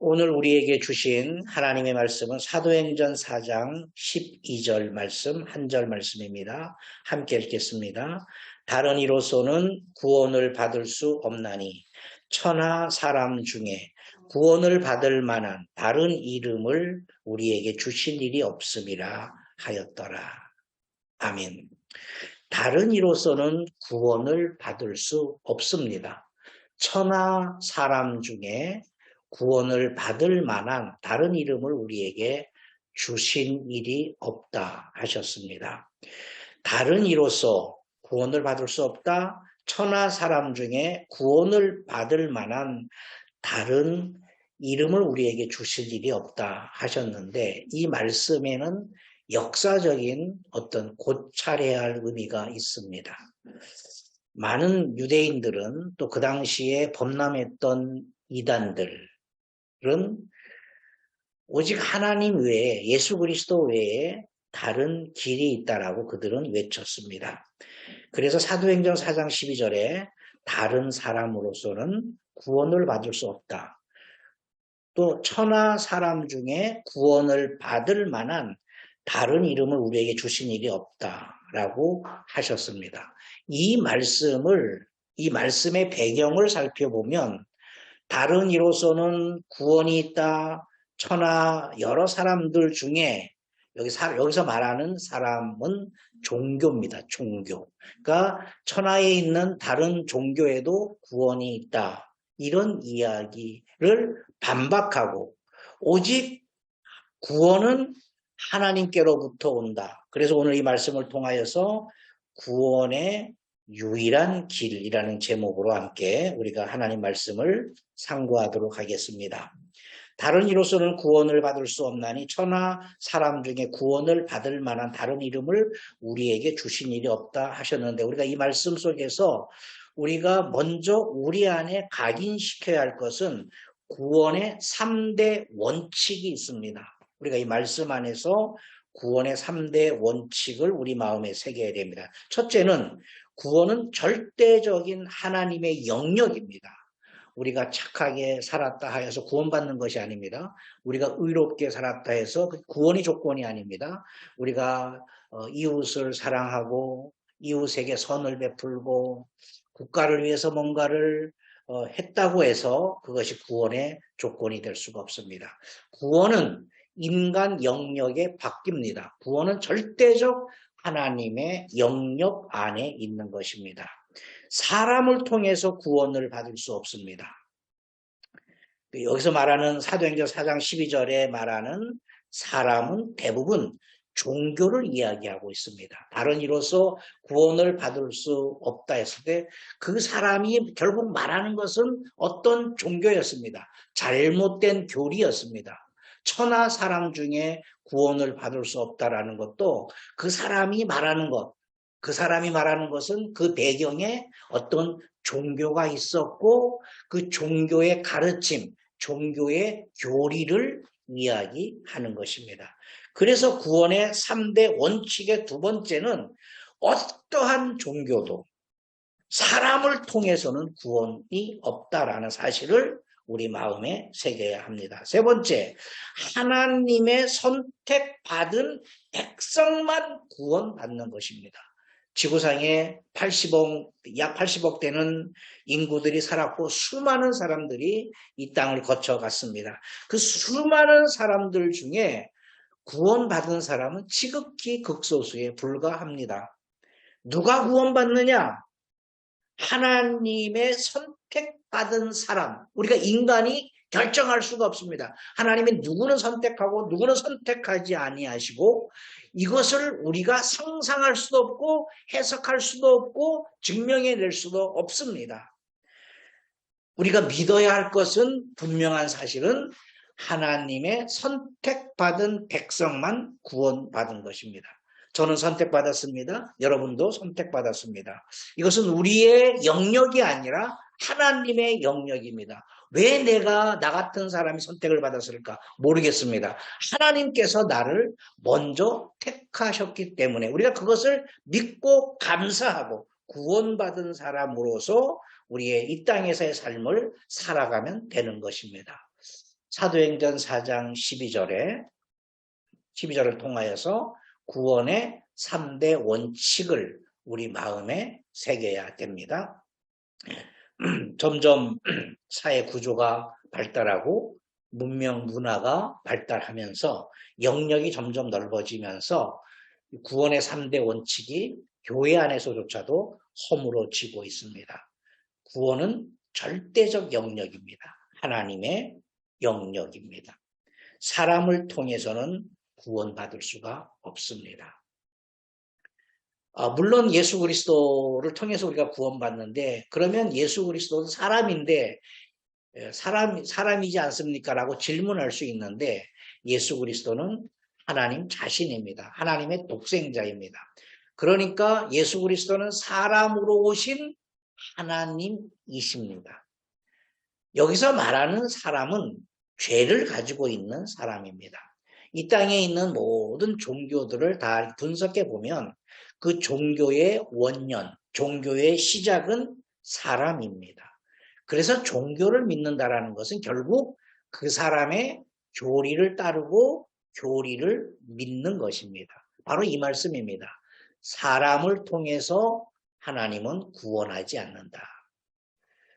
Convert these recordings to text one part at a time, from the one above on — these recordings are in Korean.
오늘 우리에게 주신 하나님의 말씀은 사도행전 4장 12절 말씀, 한 절 말씀입니다. 함께 읽겠습니다. 다른 이로서는 구원을 받을 수 없나니 천하 사람 중에 구원을 받을 만한 다른 이름을 우리에게 주신 일이 없음이라 하였더라. 아멘. 다른 이로서는 구원을 받을 수 없습니다. 천하 사람 중에 구원을 받을 만한 다른 이름을 우리에게 주신 일이 없다 하셨습니다. 다른 이로서 구원을 받을 수 없다. 천하 사람 중에 구원을 받을 만한 다른 이름을 우리에게 주실 일이 없다 하셨는데 이 말씀에는 역사적인 어떤 고찰해야 할 의미가 있습니다. 많은 유대인들은 또 그 당시에 범람했던 이단들은 오직 하나님 외에 예수 그리스도 외에 다른 길이 있다라고 그들은 외쳤습니다. 그래서 사도행전 4장 12절에 다른 사람으로서는 구원을 받을 수 없다. 또 천하 사람 중에 구원을 받을 만한 다른 이름을 우리에게 주신 일이 없다라고 하셨습니다. 이 말씀의 배경을 살펴보면 다른 이로서는 구원이 있다. 천하 여러 사람들 중에 여기서 말하는 사람은 종교입니다. 종교. 그러니까 천하에 있는 다른 종교에도 구원이 있다. 이런 이야기를 반박하고 오직 구원은 하나님께로부터 온다. 그래서 오늘 이 말씀을 통하여서 구원의 유일한 길이라는 제목으로 함께 우리가 하나님 말씀을 상고하도록 하겠습니다. 다른 이로서는 구원을 받을 수 없나니 천하 사람 중에 구원을 받을 만한 다른 이름을 우리에게 주신 일이 없다 하셨는데 우리가 이 말씀 속에서 우리가 먼저 우리 안에 각인시켜야 할 것은 구원의 3대 원칙이 있습니다. 우리가 이 말씀 안에서 구원의 3대 원칙을 우리 마음에 새겨야 됩니다. 첫째는 구원은 절대적인 하나님의 영역입니다. 우리가 착하게 살았다 하여서 구원받는 것이 아닙니다. 우리가 의롭게 살았다 해서 구원이 조건이 아닙니다. 우리가 이웃을 사랑하고 이웃에게 선을 베풀고 국가를 위해서 뭔가를 했다고 해서 그것이 구원의 조건이 될 수가 없습니다. 구원은 인간 영역에 바뀝니다. 구원은 절대적 하나님의 영역 안에 있는 것입니다. 사람을 통해서 구원을 받을 수 없습니다. 여기서 말하는 사도행전 4장 12절에 말하는 사람은 대부분 종교를 이야기하고 있습니다. 다른 이로서 구원을 받을 수 없다 했을 때 그 사람이 결국 말하는 것은 어떤 종교였습니다. 잘못된 교리였습니다. 천하 사람 중에 구원을 받을 수 없다라는 것도 그 사람이 말하는 것은 그 배경에 어떤 종교가 있었고 그 종교의 가르침, 종교의 교리를 이야기하는 것입니다. 그래서 구원의 3대 원칙의 두 번째는 어떠한 종교도 사람을 통해서는 구원이 없다라는 사실을 우리 마음에 새겨야 합니다. 세 번째, 하나님의 선택받은 백성만 구원받는 것입니다. 지구상에 약 80억 되는 인구들이 살았고 수많은 사람들이 이 땅을 거쳐갔습니다. 그 수많은 사람들 중에 구원받은 사람은 지극히 극소수에 불과합니다. 누가 구원받느냐? 하나님의 선택받은 사람, 우리가 인간이 결정할 수가 없습니다. 하나님이 누구는 선택하고 누구는 선택하지 아니하시고 이것을 우리가 상상할 수도 없고 해석할 수도 없고 증명해낼 수도 없습니다. 우리가 믿어야 할 것은 분명한 사실은 하나님의 선택받은 백성만 구원받은 것입니다. 저는 선택받았습니다. 여러분도 선택받았습니다. 이것은 우리의 영역이 아니라 하나님의 영역입니다. 왜 나 같은 사람이 선택을 받았을까? 모르겠습니다. 하나님께서 나를 먼저 택하셨기 때문에 우리가 그것을 믿고 감사하고 구원받은 사람으로서 우리의 이 땅에서의 삶을 살아가면 되는 것입니다. 사도행전 4장 12절을 통하여서 구원의 3대 원칙을 우리 마음에 새겨야 됩니다. 점점 사회 구조가 발달하고 문명 문화가 발달하면서 영역이 점점 넓어지면서 구원의 3대 원칙이 교회 안에서조차도 허물어지고 있습니다. 구원은 절대적 영역입니다. 하나님의 영역입니다. 사람을 통해서는 구원받을 수가 없습니다. 물론 예수 그리스도를 통해서 우리가 구원받는데, 그러면 예수 그리스도는 사람인데 사람이지 않습니까? 라고 질문할 수 있는데, 예수 그리스도는 하나님 자신입니다. 하나님의 독생자입니다. 그러니까 예수 그리스도는 사람으로 오신 하나님이십니다. 여기서 말하는 사람은 죄를 가지고 있는 사람입니다. 이 땅에 있는 모든 종교들을 다 분석해 보면 그 종교의 원년, 종교의 시작은 사람입니다. 그래서 종교를 믿는다라는 것은 결국 그 사람의 교리를 따르고 교리를 믿는 것입니다. 바로 이 말씀입니다. 사람을 통해서 하나님은 구원하지 않는다.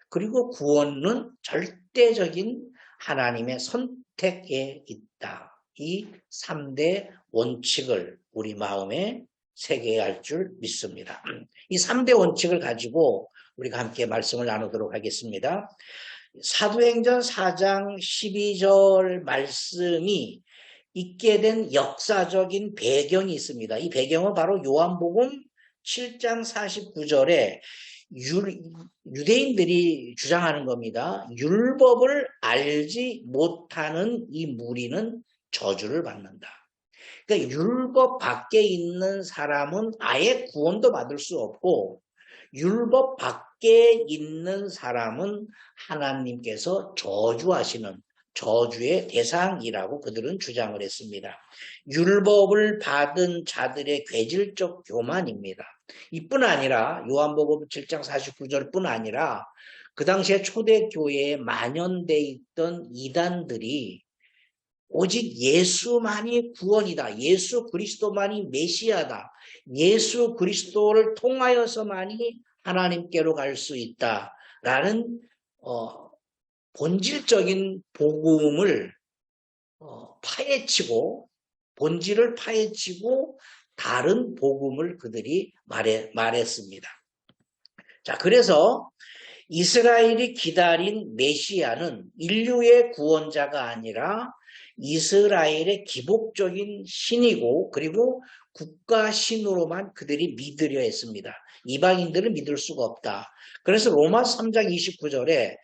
그리고 구원은 절대적인 하나님의 선택에 있다. 이 3대 원칙을 우리 마음에 새겨야 할 줄 믿습니다. 이 3대 원칙을 가지고 우리가 함께 말씀을 나누도록 하겠습니다. 사도행전 4장 12절 말씀이 있게 된 역사적인 배경이 있습니다. 이 배경은 바로 요한복음 7장 49절에 유대인들이 주장하는 겁니다. 율법을 알지 못하는 이 무리는 저주를 받는다. 그러니까 율법 밖에 있는 사람은 아예 구원도 받을 수 없고, 율법 밖에 있는 사람은 하나님께서 저주하시는 저주의 대상이라고 그들은 주장을 했습니다. 율법을 받은 자들의 괴질적 교만입니다. 이뿐 아니라 요한복음 7장 49절뿐 아니라 그 당시에 초대교회에 만연돼 있던 이단들이 오직 예수만이 구원이다. 예수 그리스도만이 메시아다. 예수 그리스도를 통하여서만이 하나님께로 갈 수 있다라는 본질적인 복음을 파헤치고, 본질을 파헤치고 다른 복음을 그들이 말했습니다. 자, 그래서 이스라엘이 기다린 메시아는 인류의 구원자가 아니라 이스라엘의 기복적인 신이고, 그리고 국가신으로만 그들이 믿으려 했습니다. 이방인들은 믿을 수가 없다. 그래서 로마서 3장 29절에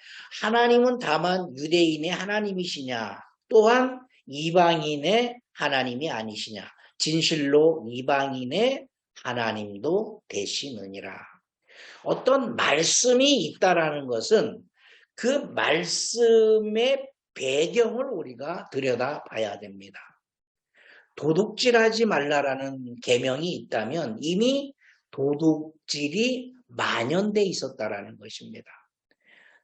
하나님은 다만 유대인의 하나님이시냐, 또한 이방인의 하나님이 아니시냐, 진실로 이방인의 하나님도 되시느니라. 어떤 말씀이 있다라는 것은 그 말씀의 배경을 우리가 들여다봐야 됩니다. 도둑질하지 말라라는 계명이 있다면 이미 도둑질이 만연돼 있었다라는 것입니다.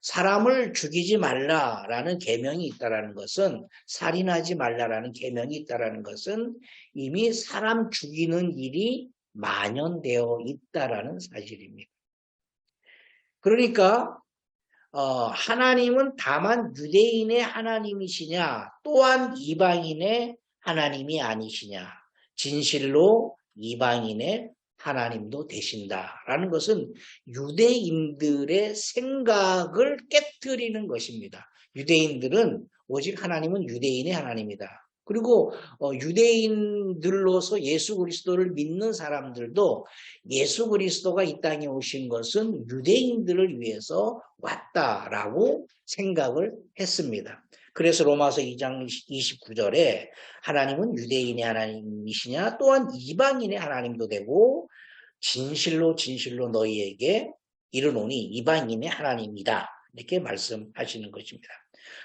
사람을 죽이지 말라라는 계명이 있다라는 것은, 살인하지 말라라는 계명이 있다라는 것은 이미 사람 죽이는 일이 만연되어 있다라는 사실입니다. 그러니까 하나님은 다만 유대인의 하나님이시냐, 또한 이방인의 하나님이 아니시냐, 진실로 이방인의 하나님도 되신다라는 것은 유대인들의 생각을 깨트리는 것입니다. 유대인들은 오직 하나님은 유대인의 하나님이다. 그리고 유대인들로서 예수 그리스도를 믿는 사람들도 예수 그리스도가 이 땅에 오신 것은 유대인들을 위해서 왔다라고 생각을 했습니다. 그래서 로마서 2장 29절에 하나님은 유대인의 하나님이시냐, 또한 이방인의 하나님도 되고 진실로 진실로 너희에게 이르노니 이방인의 하나님이다, 이렇게 말씀하시는 것입니다.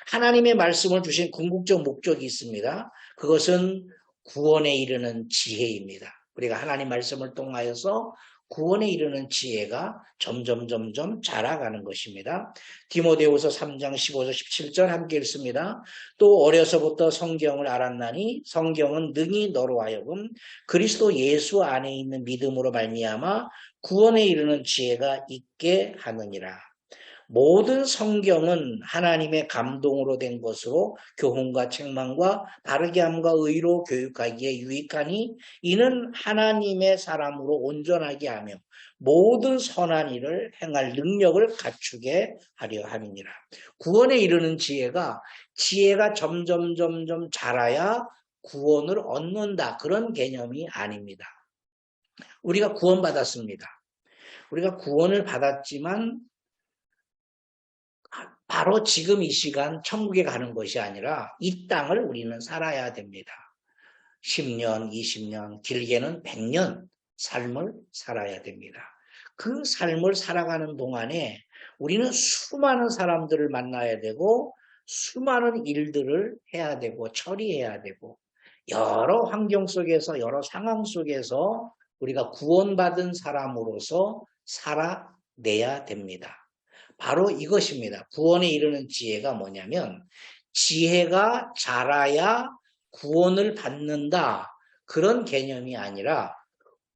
하나님의 말씀을 주신 궁극적 목적이 있습니다. 그것은 구원에 이르는 지혜입니다. 우리가 하나님 말씀을 통하여서 구원에 이르는 지혜가 점점 자라가는 것입니다. 디모데후서 3장 15절 17절 함께 읽습니다. 또 어려서부터 성경을 알았나니 성경은 능히 너로 하여금 그리스도 예수 안에 있는 믿음으로 말미암아 구원에 이르는 지혜가 있게 하느니라. 모든 성경은 하나님의 감동으로 된 것으로 교훈과 책망과 바르게 함과 의로 교육하기에 유익하니 이는 하나님의 사람으로 온전하게 하며 모든 선한 일을 행할 능력을 갖추게 하려 함이니라. 구원에 이르는 지혜가 점점 자라야 구원을 얻는다. 그런 개념이 아닙니다. 우리가 구원받았습니다. 우리가 구원을 받았지만 바로 지금 이 시간 천국에 가는 것이 아니라 이 땅을 우리는 살아야 됩니다. 10년, 20년, 길게는 100년 삶을 살아야 됩니다. 그 삶을 살아가는 동안에 우리는 수많은 사람들을 만나야 되고 수많은 일들을 해야 되고 처리해야 되고 여러 환경 속에서 여러 상황 속에서 우리가 구원받은 사람으로서 살아내야 됩니다. 바로 이것입니다. 구원에 이르는 지혜가 뭐냐면 지혜가 자라야 구원을 받는다. 그런 개념이 아니라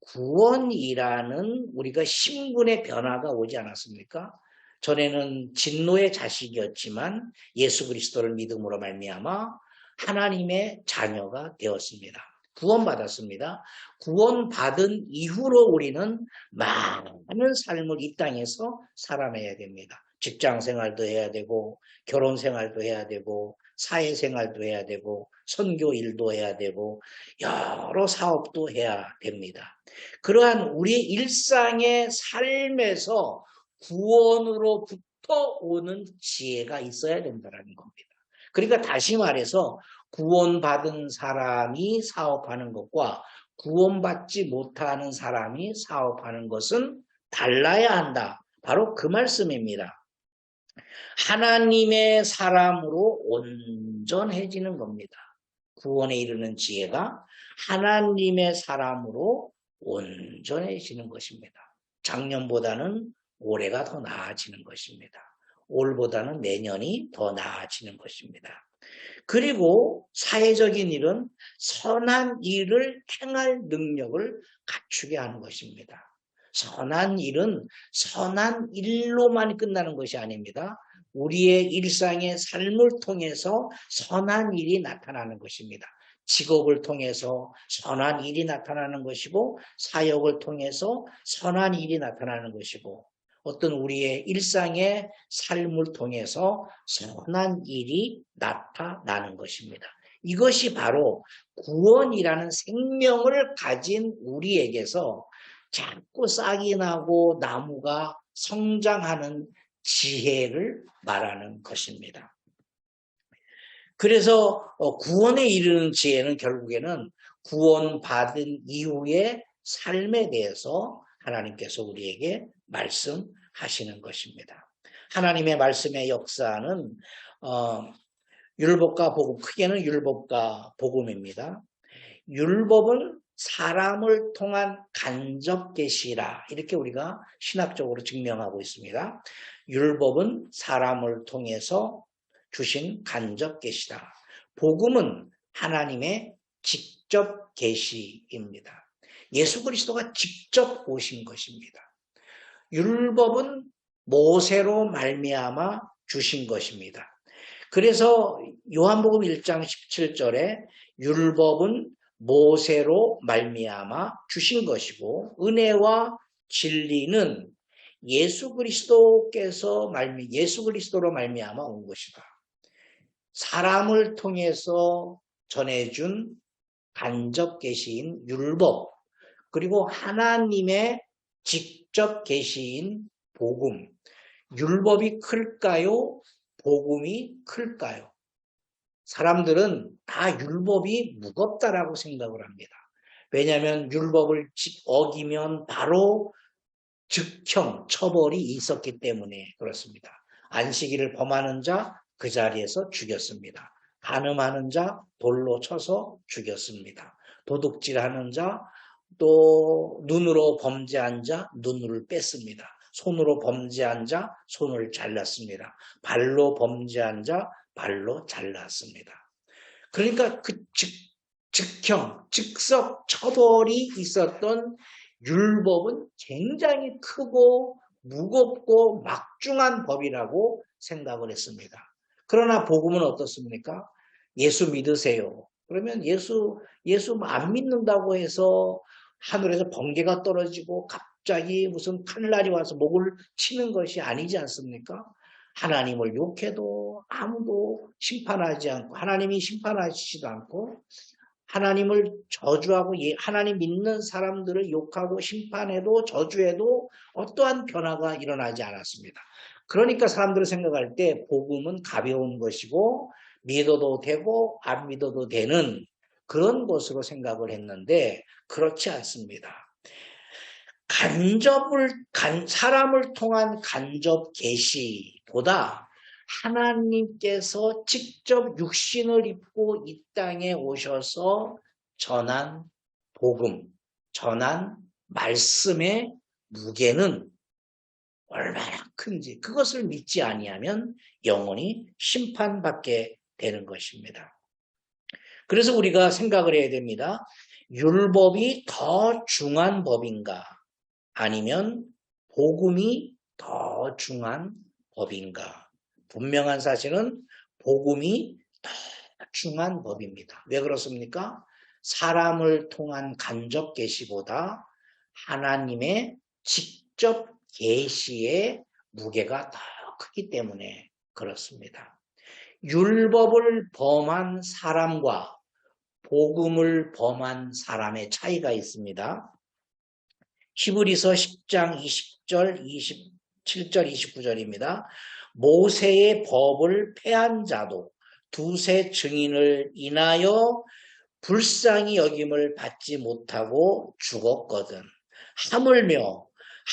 구원이라는 우리가 신분의 변화가 오지 않았습니까? 전에는 진노의 자식이었지만 예수 그리스도를 믿음으로 말미암아 하나님의 자녀가 되었습니다. 구원받았습니다. 구원받은 이후로 우리는 많은 삶을 이 땅에서 살아내야 됩니다. 직장 생활도 해야 되고 결혼 생활도 해야 되고 사회 생활도 해야 되고 선교 일도 해야 되고 여러 사업도 해야 됩니다. 그러한 우리의 일상의 삶에서 구원으로부터 오는 지혜가 있어야 된다는 겁니다. 그러니까 다시 말해서 구원받은 사람이 사업하는 것과 구원받지 못하는 사람이 사업하는 것은 달라야 한다. 바로 그 말씀입니다. 하나님의 사람으로 온전해지는 겁니다. 구원에 이르는 지혜가 하나님의 사람으로 온전해지는 것입니다. 작년보다는 올해가 더 나아지는 것입니다. 올보다는 내년이 더 나아지는 것입니다. 그리고 사회적인 일은 선한 일을 행할 능력을 갖추게 하는 것입니다. 선한 일은 선한 일로만 끝나는 것이 아닙니다. 우리의 일상의 삶을 통해서 선한 일이 나타나는 것입니다. 직업을 통해서 선한 일이 나타나는 것이고 사역을 통해서 선한 일이 나타나는 것이고 어떤 우리의 일상의 삶을 통해서 선한 일이 나타나는 것입니다. 이것이 바로 구원이라는 생명을 가진 우리에게서 자꾸 싹이 나고 나무가 성장하는 지혜를 말하는 것입니다. 그래서 구원에 이르는 지혜는 결국에는 구원받은 이후의 삶에 대해서 하나님께서 우리에게 말씀하시는 것입니다. 하나님의 말씀의 역사는 율법과 복음, 크게는 율법과 복음입니다. 율법은 사람을 통한 간접 계시라 이렇게 우리가 신학적으로 증명하고 있습니다. 율법은 사람을 통해서 주신 간접 계시다. 복음은 하나님의 직접 계시입니다. 예수 그리스도가 직접 오신 것입니다. 율법은 모세로 말미암아 주신 것입니다. 그래서 요한복음 1장 17절에 율법은 모세로 말미암아 주신 것이고 은혜와 진리는 예수 그리스도로 말미암아 온 것이다. 사람을 통해서 전해준 간접 계시인 율법 그리고 하나님의 직접 계시인 복음. 율법이 클까요? 복음이 클까요? 사람들은 다 율법이 무겁다라고 생각을 합니다. 왜냐하면 율법을 어기면 바로 즉형, 처벌이 있었기 때문에 그렇습니다. 안식일을 범하는 자 그 자리에서 죽였습니다. 간음하는 자 돌로 쳐서 죽였습니다. 도둑질하는 자 또 눈으로 범죄한 자 눈을 뺐습니다. 손으로 범죄한 자 손을 잘랐습니다. 발로 범죄한 자 발로 잘랐습니다. 그러니까 그 즉형, 즉석 처벌이 있었던 율법은 굉장히 크고 무겁고 막중한 법이라고 생각을 했습니다. 그러나 복음은 어떻습니까? 예수 믿으세요. 그러면 예수 안 믿는다고 해서 하늘에서 번개가 떨어지고 갑자기 무슨 칼날이 와서 목을 치는 것이 아니지 않습니까? 하나님을 욕해도 아무도 심판하지 않고 하나님이 심판하시지도 않고 하나님을 저주하고 하나님 믿는 사람들을 욕하고 심판해도 저주해도 어떠한 변화가 일어나지 않았습니다. 그러니까 사람들이 생각할 때 복음은 가벼운 것이고 믿어도 되고 안 믿어도 되는 그런 것으로 생각을 했는데 그렇지 않습니다. 사람을 통한 간접 계시보다 하나님께서 직접 육신을 입고 이 땅에 오셔서 전한 복음, 전한 말씀의 무게는 얼마나 큰지 그것을 믿지 아니하면 영원히 심판받게 되는 것입니다. 그래서 우리가 생각을 해야 됩니다. 율법이 더 중한 법인가? 아니면 복음이 더 중한 법인가? 분명한 사실은 복음이 더 중한 법입니다. 왜 그렇습니까? 사람을 통한 간접 계시보다 하나님의 직접 계시의 무게가 더 크기 때문에 그렇습니다. 율법을 범한 사람과 복음을 범한 사람의 차이가 있습니다. 히브리서 10장 20절, 27절, 29절입니다. 모세의 법을 폐한 자도 두세 증인을 인하여 불쌍히 여김을 받지 못하고 죽었거든. 하물며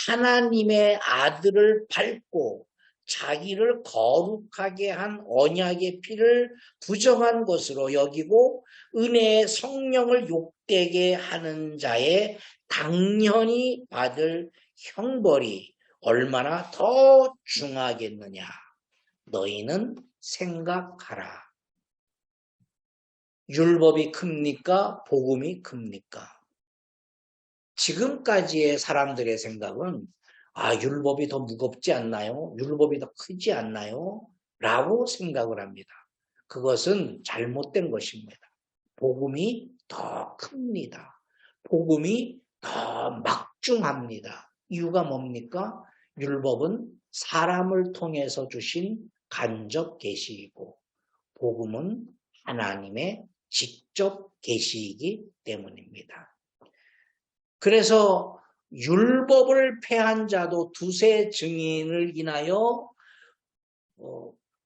하나님의 아들을 밟고 자기를 거룩하게 한 언약의 피를 부정한 것으로 여기고 은혜의 성령을 욕되게 하는 자의 당연히 받을 형벌이 얼마나 더 중하겠느냐. 너희는 생각하라. 율법이 큽니까? 복음이 큽니까? 지금까지의 사람들의 생각은 율법이 더 무겁지 않나요? 율법이 더 크지 않나요? 라고 생각을 합니다. 그것은 잘못된 것입니다. 복음이 더 큽니다. 복음이 더 막중합니다. 이유가 뭡니까? 율법은 사람을 통해서 주신 간접 계시이고 복음은 하나님의 직접 계시이기 때문입니다. 그래서 율법을 폐한 자도 두세 증인을 인하여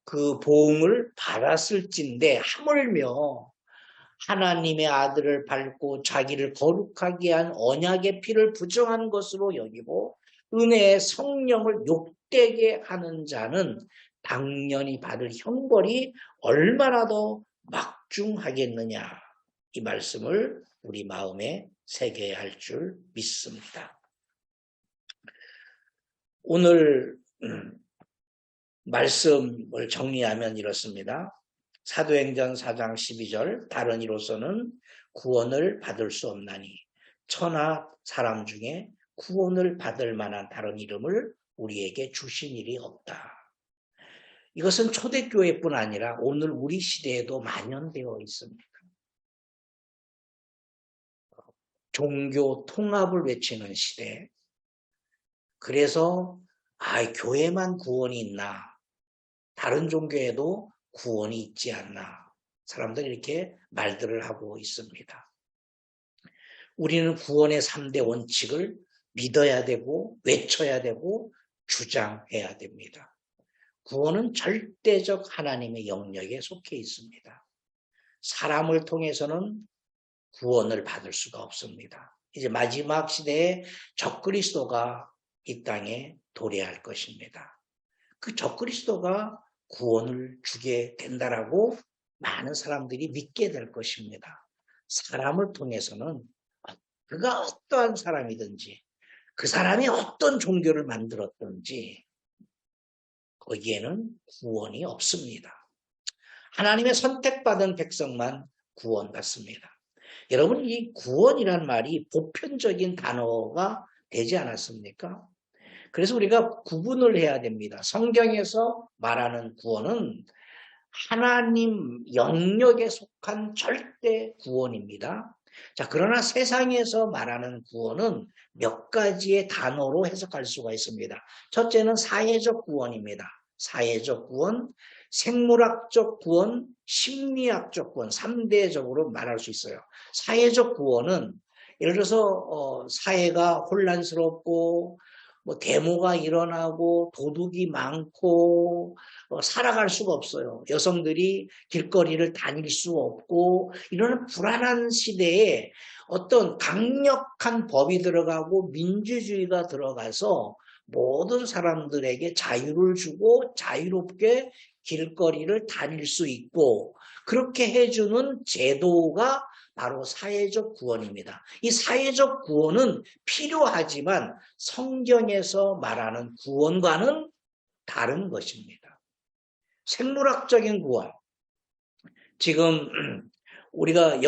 그 보응을 받았을진데 하물며 하나님의 아들을 밟고 자기를 거룩하게 한 언약의 피를 부정한 것으로 여기고 은혜의 성령을 욕되게 하는 자는 당연히 받을 형벌이 얼마나 더 막중하겠느냐. 이 말씀을 우리 마음에 새겨야 할 줄 믿습니다. 오늘 말씀을 정리하면 이렇습니다. 사도행전 4장 12절 다른 이로서는 구원을 받을 수 없나니 천하 사람 중에 구원을 받을 만한 다른 이름을 우리에게 주신 일이 없다. 이것은 초대교회뿐 아니라 오늘 우리 시대에도 만연되어 있습니다. 종교 통합을 외치는 시대. 그래서 교회만 구원이 있나? 다른 종교에도 구원이 있지 않나? 사람들이 이렇게 말들을 하고 있습니다. 우리는 구원의 3대 원칙을 믿어야 되고 외쳐야 되고 주장해야 됩니다. 구원은 절대적 하나님의 영역에 속해 있습니다. 사람을 통해서는 구원을 받을 수가 없습니다. 이제 마지막 시대에 적그리스도가 이 땅에 도래할 것입니다. 그 적그리스도가 구원을 주게 된다라고 많은 사람들이 믿게 될 것입니다. 사람을 통해서는 그가 어떠한 사람이든지 그 사람이 어떤 종교를 만들었든지 거기에는 구원이 없습니다. 하나님의 선택받은 백성만 구원받습니다. 여러분, 이 구원이란 말이 보편적인 단어가 되지 않았습니까? 그래서 우리가 구분을 해야 됩니다. 성경에서 말하는 구원은 하나님 영역에 속한 절대 구원입니다. 자, 그러나 세상에서 말하는 구원은 몇 가지의 단어로 해석할 수가 있습니다. 첫째는 사회적 구원입니다. 사회적 구원, 생물학적 구원, 심리학적 구원, 3대적으로 말할 수 있어요. 사회적 구원은 예를 들어서 사회가 혼란스럽고 뭐 데모가 일어나고 도둑이 많고 살아갈 수가 없어요. 여성들이 길거리를 다닐 수 없고 이런 불안한 시대에 어떤 강력한 법이 들어가고 민주주의가 들어가서 모든 사람들에게 자유를 주고 자유롭게 길거리를 다닐 수 있고 그렇게 해주는 제도가 바로 사회적 구원입니다. 이 사회적 구원은 필요하지만 성경에서 말하는 구원과는 다른 것입니다. 생물학적인 구원. 지금 우리가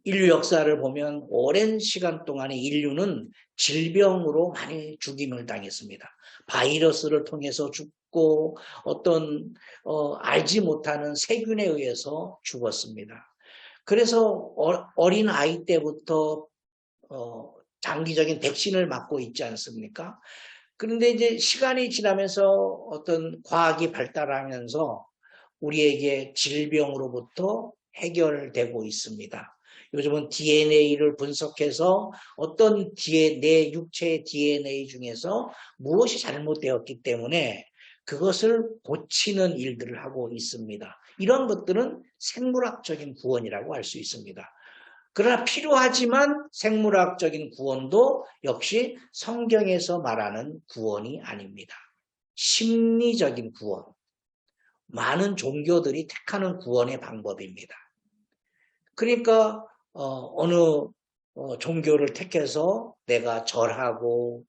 인류 역사를 보면 오랜 시간 동안에 인류는 질병으로 많이 죽임을 당했습니다. 바이러스를 통해서 죽고 어떤 알지 못하는 세균에 의해서 죽었습니다. 그래서 어린 아이 때부터 장기적인 백신을 맞고 있지 않습니까? 그런데 이제 시간이 지나면서 어떤 과학이 발달하면서 우리에게 질병으로부터 해결되고 있습니다. 요즘은 DNA를 분석해서 어떤 내 육체의 DNA 중에서 무엇이 잘못되었기 때문에 그것을 고치는 일들을 하고 있습니다. 이런 것들은 생물학적인 구원이라고 할 수 있습니다. 그러나 필요하지만 생물학적인 구원도 역시 성경에서 말하는 구원이 아닙니다. 심리적인 구원. 많은 종교들이 택하는 구원의 방법입니다. 그러니까 어느 종교를 택해서 내가 절하고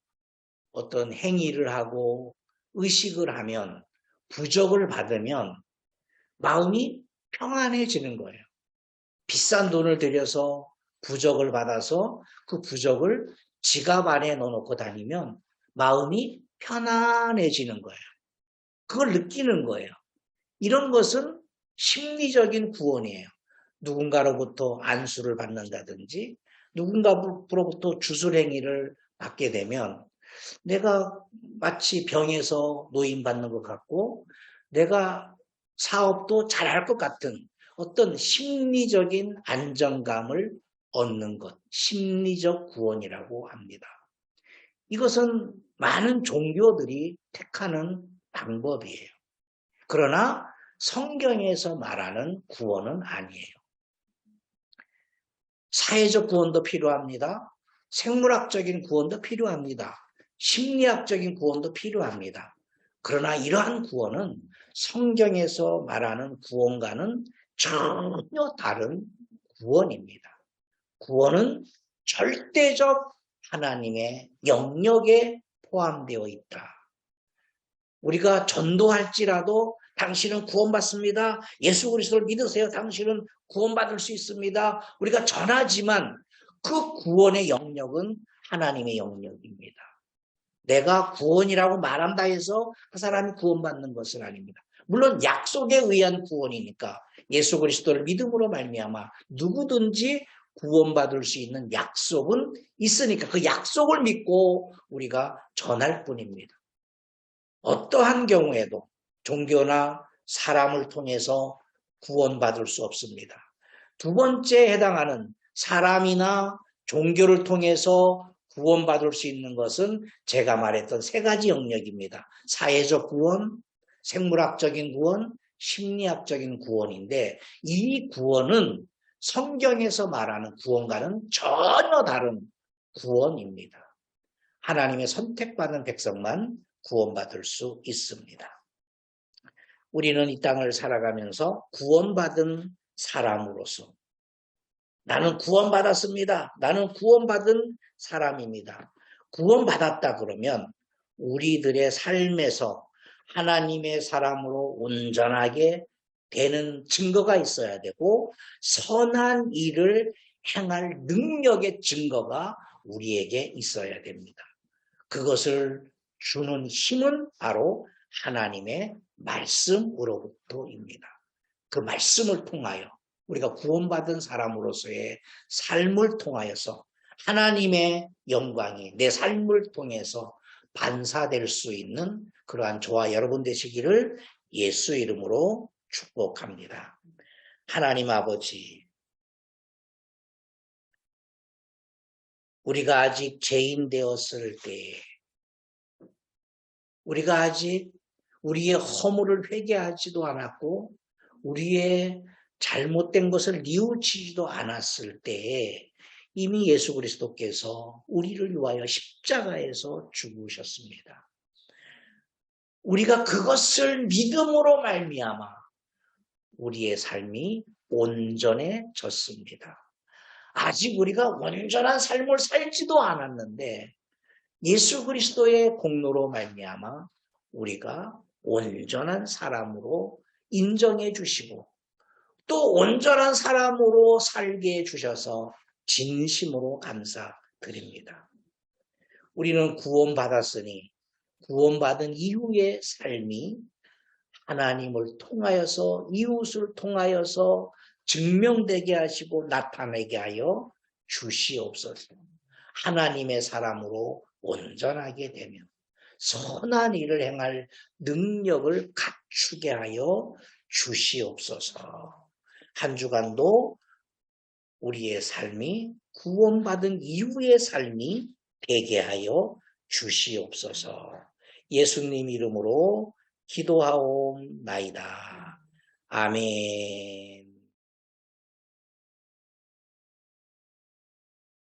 어떤 행위를 하고 의식을 하면 부적을 받으면 마음이 평안해지는 거예요. 비싼 돈을 들여서 부적을 받아서 그 부적을 지갑 안에 넣어놓고 다니면 마음이 편안해지는 거예요. 그걸 느끼는 거예요. 이런 것은 심리적인 구원이에요. 누군가로부터 안수를 받는다든지 누군가로부터 주술행위를 받게 되면 내가 마치 병에서 노인받는 것 같고 내가 사업도 잘할 것 같은 어떤 심리적인 안정감을 얻는 것, 심리적 구원이라고 합니다. 이것은 많은 종교들이 택하는 방법이에요. 그러나 성경에서 말하는 구원은 아니에요. 사회적 구원도 필요합니다. 생물학적인 구원도 필요합니다. 심리학적인 구원도 필요합니다. 그러나 이러한 구원은 성경에서 말하는 구원과는 전혀 다른 구원입니다. 구원은 절대적 하나님의 영역에 포함되어 있다. 우리가 전도할지라도 당신은 구원받습니다. 예수 그리스도를 믿으세요. 당신은 구원받을 수 있습니다. 우리가 전하지만 그 구원의 영역은 하나님의 영역입니다. 내가 구원이라고 말한다 해서 그 사람이 구원받는 것은 아닙니다. 물론 약속에 의한 구원이니까 예수 그리스도를 믿음으로 말미암아 누구든지 구원받을 수 있는 약속은 있으니까 그 약속을 믿고 우리가 전할 뿐입니다. 어떠한 경우에도 종교나 사람을 통해서 구원받을 수 없습니다. 두 번째 해당하는 사람이나 종교를 통해서 구원받을 수 있는 것은 제가 말했던 세 가지 영역입니다. 사회적 구원, 생물학적인 구원, 심리학적인 구원인데 이 구원은 성경에서 말하는 구원과는 전혀 다른 구원입니다. 하나님의 선택받은 백성만 구원받을 수 있습니다. 우리는 이 땅을 살아가면서 구원받은 사람으로서 나는 구원받았습니다. 나는 구원받은 사람입니다. 구원받았다 그러면 우리들의 삶에서 하나님의 사람으로 온전하게 되는 증거가 있어야 되고 선한 일을 행할 능력의 증거가 우리에게 있어야 됩니다. 그것을 주는 힘은 바로 하나님의 말씀으로부터입니다. 그 말씀을 통하여 우리가 구원받은 사람으로서의 삶을 통하여서 하나님의 영광이 내 삶을 통해서 반사될 수 있는 그러한 저와 여러분 되시기를 예수 이름으로 축복합니다. 하나님 아버지, 우리가 아직 죄인 되었을 때에 우리가 아직 우리의 허물을 회개하지도 않았고 우리의 잘못된 것을 뉘우치지도 않았을 때에 이미 예수 그리스도께서 우리를 위하여 십자가에서 죽으셨습니다. 우리가 그것을 믿음으로 말미암아 우리의 삶이 온전해졌습니다. 아직 우리가 온전한 삶을 살지도 않았는데 예수 그리스도의 공로로 말미암아 우리가 온전한 사람으로 인정해 주시고 또 온전한 사람으로 살게 해주셔서 진심으로 감사드립니다. 우리는 구원받았으니 구원받은 이후의 삶이 하나님을 통하여서 이웃을 통하여서 증명되게 하시고 나타내게 하여 주시옵소서. 하나님의 사람으로 온전하게 되며 선한 일을 행할 능력을 갖추게 하여 주시옵소서. 한 주간도 우리의 삶이 구원받은 이후의 삶이 되게 하여 주시옵소서. 예수님 이름으로 기도하옵나이다. 아멘.